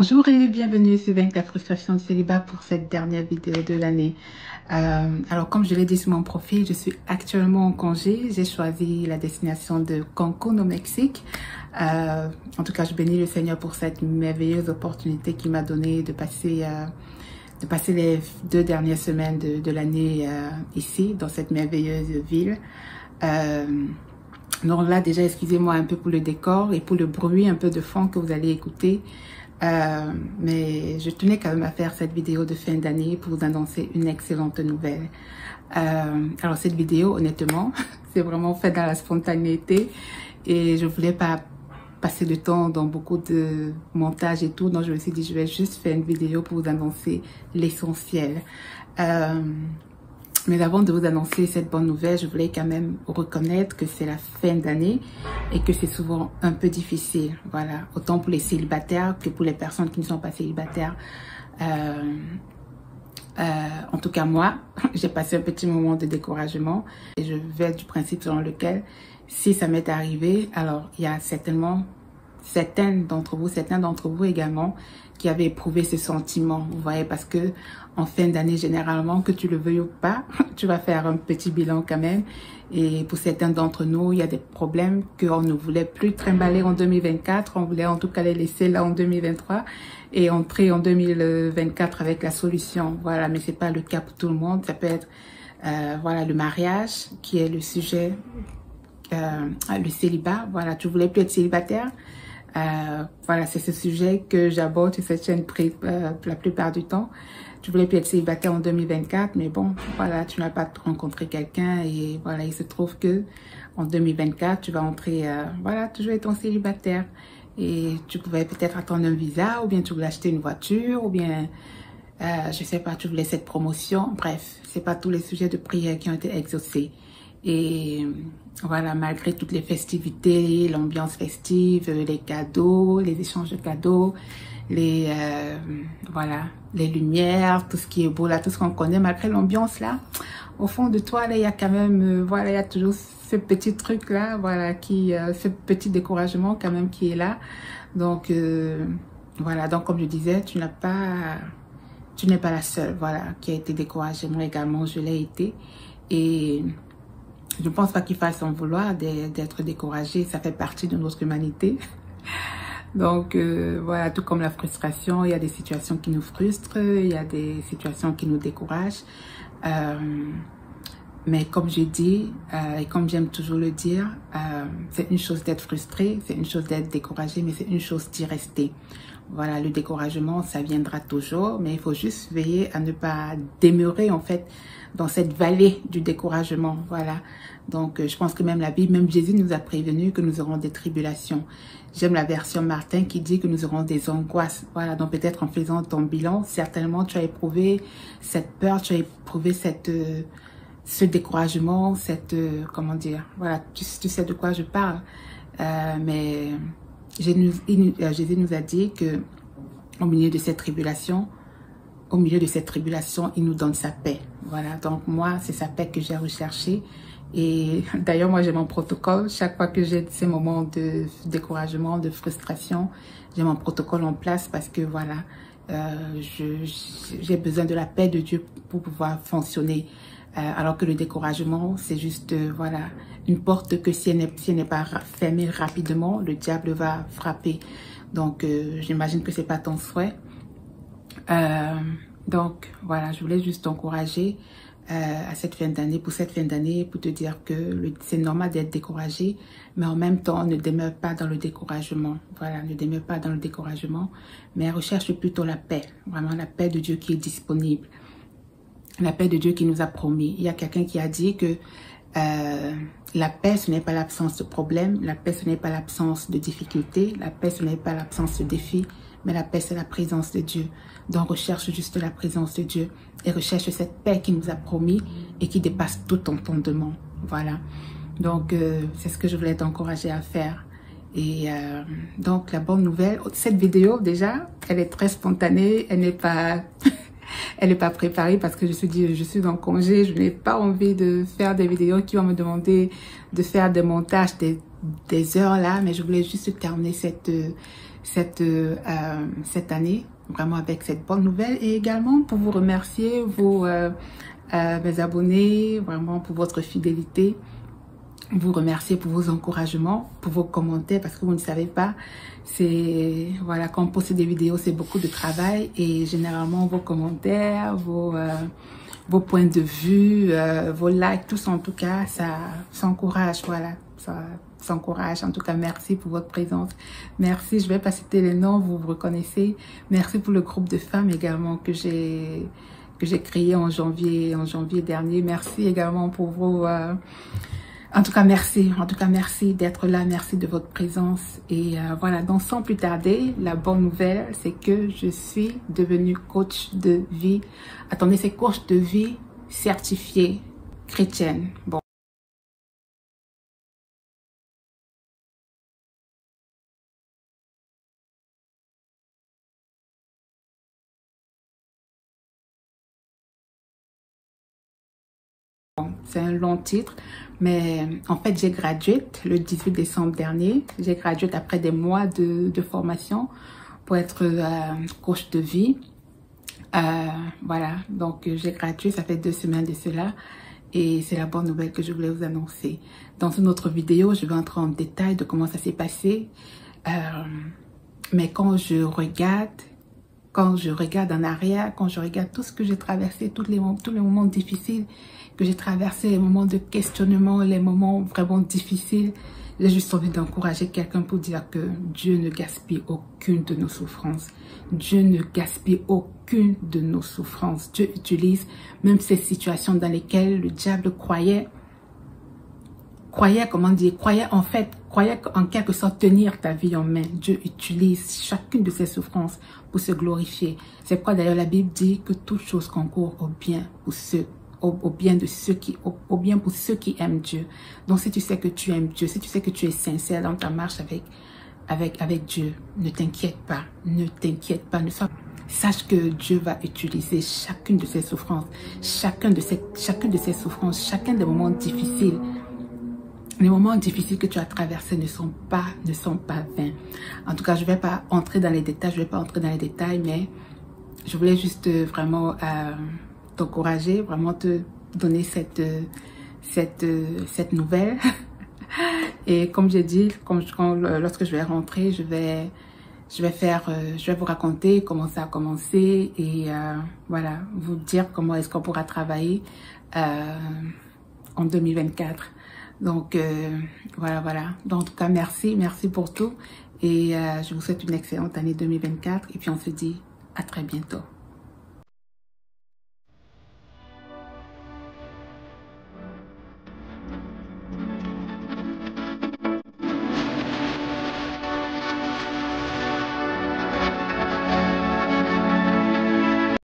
Bonjour et bienvenue sur Vaincre la frustration du célibat pour cette dernière vidéo de l'année. Alors comme je l'ai dit sur mon profil, je suis actuellement en congé. J'ai choisi la destination de Cancun au Mexique. En tout cas, je bénis le Seigneur pour cette merveilleuse opportunité qu'il m'a donnée de passer les 2 dernières semaines de l'année ici, dans cette merveilleuse ville. Donc là, déjà, excusez-moi un peu pour le décor et pour le bruit un peu de fond que vous allez écouter. Mais je tenais quand même à faire cette vidéo de fin d'année pour vous annoncer une excellente nouvelle. Alors cette vidéo, honnêtement, c'est vraiment fait dans la spontanéité et je voulais pas passer de temps dans beaucoup de montage et tout, donc je me suis dit je vais juste faire une vidéo pour vous annoncer l'essentiel. Mais avant de vous annoncer cette bonne nouvelle, je voulais quand même reconnaître que c'est la fin d'année et que c'est souvent un peu difficile. Voilà, autant pour les célibataires que pour les personnes qui ne sont pas célibataires. En tout cas, moi, j'ai passé un petit moment de découragement et je vais du principe selon lequel, si ça m'est arrivé, alors il y a certainement certains d'entre vous également qui avaient éprouvé ce sentiment, vous voyez, parce que en fin d'année, généralement, que tu le veuilles ou pas, tu vas faire un petit bilan quand même. Et pour certains d'entre nous, il y a des problèmes qu'on ne voulait plus trimballer en 2024. On voulait en tout cas les laisser là en 2023 et entrer en 2024 avec la solution. Voilà, mais c'est pas le cas pour tout le monde. Ça peut être voilà, le mariage qui est le sujet, le célibat. Voilà, tu voulais plus être célibataire. Voilà, c'est ce sujet que j'aborde sur cette chaîne la plupart du temps. Tu voulais plus être célibataire en 2024, mais bon, voilà, tu n'as pas rencontré quelqu'un et voilà, il se trouve que en 2024, tu vas entrer, voilà, toujours étant célibataire et tu pouvais peut-être attendre un visa ou bien tu voulais acheter une voiture ou bien, je sais pas, tu voulais cette promotion. Bref, c'est pas tous les sujets de prière qui ont été exaucés. Et voilà, malgré toutes les festivités, l'ambiance festive, les cadeaux, les échanges de cadeaux, voilà, les lumières, tout ce qui est beau là, tout ce qu'on connaît, malgré l'ambiance là, au fond de toi là, il y a quand même, voilà, il y a toujours ce petit truc là, voilà, ce petit découragement quand même qui est là. Donc voilà, donc comme je disais, tu n'es pas la seule, voilà, qui a été découragée. Moi également, je l'ai été et je ne pense pas qu'il faille s'en vouloir d'être découragé, ça fait partie de notre humanité. Donc voilà, tout comme la frustration, il y a des situations qui nous frustrent, il y a des situations qui nous découragent. Mais comme je dis, et comme j'aime toujours le dire, c'est une chose d'être frustré, c'est une chose d'être découragé, mais c'est une chose d'y rester. Voilà, le découragement, ça viendra toujours, mais il faut juste veiller à ne pas demeurer en fait dans cette vallée du découragement. Voilà, donc je pense que même la Bible, même Jésus nous a prévenu que nous aurons des tribulations. J'aime la version Martin qui dit que nous aurons des angoisses. Voilà, donc peut-être en faisant ton bilan, certainement tu as éprouvé cette peur, tu as éprouvé ce découragement, comment dire, voilà, tu sais de quoi je parle. Mais Jésus nous a dit que au milieu de cette tribulation, il nous donne sa paix. Voilà, donc moi, c'est sa paix que j'ai recherchée. Et d'ailleurs, moi, j'ai mon protocole. Chaque fois que j'ai ces moments de découragement, de frustration, j'ai mon protocole en place parce que voilà, j'ai besoin de la paix de Dieu pour pouvoir fonctionner. Alors que le découragement, c'est juste, voilà, une porte que si elle n'est pas fermée rapidement, le diable va frapper. Donc, j'imagine que c'est pas ton souhait. Donc, voilà, je voulais juste t'encourager à cette fin d'année, pour te dire que c'est normal d'être découragé, mais en même temps, ne demeure pas dans le découragement. Voilà, ne demeure pas dans le découragement, mais recherche plutôt la paix, vraiment la paix de Dieu qui est disponible. La paix de Dieu qui nous a promis. Il y a quelqu'un qui a dit que la paix, ce n'est pas l'absence de problème. La paix, ce n'est pas l'absence de difficultés. La paix, ce n'est pas l'absence de défis. Mais la paix, c'est la présence de Dieu. Donc, recherche juste la présence de Dieu. Et recherche cette paix qui nous a promis et qui dépasse tout entendement. Voilà. Donc, c'est ce que je voulais t'encourager à faire. Et donc, la bonne nouvelle, cette vidéo, déjà, elle est très spontanée. Elle n'est pas... Elle n'est pas préparée parce que je suis en congé, je n'ai pas envie de faire des vidéos qui vont me demander de faire des montages des heures là, mais je voulais juste terminer cette année, vraiment avec cette bonne nouvelle, et également pour vous remercier, mes abonnés, vraiment pour votre fidélité, vous remercier pour vos encouragements, pour vos commentaires, parce que vous ne savez pas, c'est, voilà, quand on poste des vidéos, c'est beaucoup de travail, et généralement vos commentaires, vos points de vue, vos likes, tout ça en tout cas, ça encourage, voilà, ça s'encourage. En tout cas, merci pour votre présence. Merci, je vais pas citer les noms, vous vous reconnaissez. Merci pour le groupe de femmes également que j'ai créé en janvier dernier. Merci également pour vos en tout cas, merci. En tout cas, merci d'être là. Merci de votre présence. Et voilà, donc sans plus tarder, la bonne nouvelle, c'est que je suis devenue coach de vie. Attendez, c'est coach de vie certifiée chrétienne. Bon. C'est un long titre, mais en fait, j'ai gradué le 18 décembre dernier. J'ai gradué après des mois de formation pour être coach de vie. Voilà, donc j'ai gradué, ça fait 2 semaines de cela. Et c'est la bonne nouvelle que je voulais vous annoncer. Dans une autre vidéo, je vais entrer en détail de comment ça s'est passé. Mais quand je regarde en arrière, quand je regarde tout ce que j'ai traversé, tous les moments difficiles que j'ai traversés, les moments de questionnement, les moments vraiment difficiles, j'ai juste envie d'encourager quelqu'un pour dire que Dieu ne gaspille aucune de nos souffrances. Dieu ne gaspille aucune de nos souffrances. Dieu utilise même ces situations dans lesquelles le diable croyait en quelque sorte tenir ta vie en main. Dieu utilise chacune de ces souffrances pour se glorifier. C'est pourquoi d'ailleurs la Bible dit que toute chose concourt au bien pour ceux qui aiment Dieu. Donc si tu sais que tu aimes Dieu, si tu sais que tu es sincère dans ta marche avec Dieu, ne t'inquiète pas, sache que Dieu va utiliser chacune de ces souffrances, chacun des moments difficiles. Les moments difficiles que tu as traversés ne sont pas vains. En tout cas, je vais pas entrer dans les détails, mais je voulais juste vraiment t'encourager, vraiment te donner cette nouvelle. Et comme j'ai dit, lorsque je vais rentrer, je vais vous raconter comment ça a commencé et voilà, vous dire comment est-ce qu'on pourra travailler en 2024. Donc voilà. Donc, en tout cas, merci pour tout et je vous souhaite une excellente année 2024 et puis on se dit à très bientôt.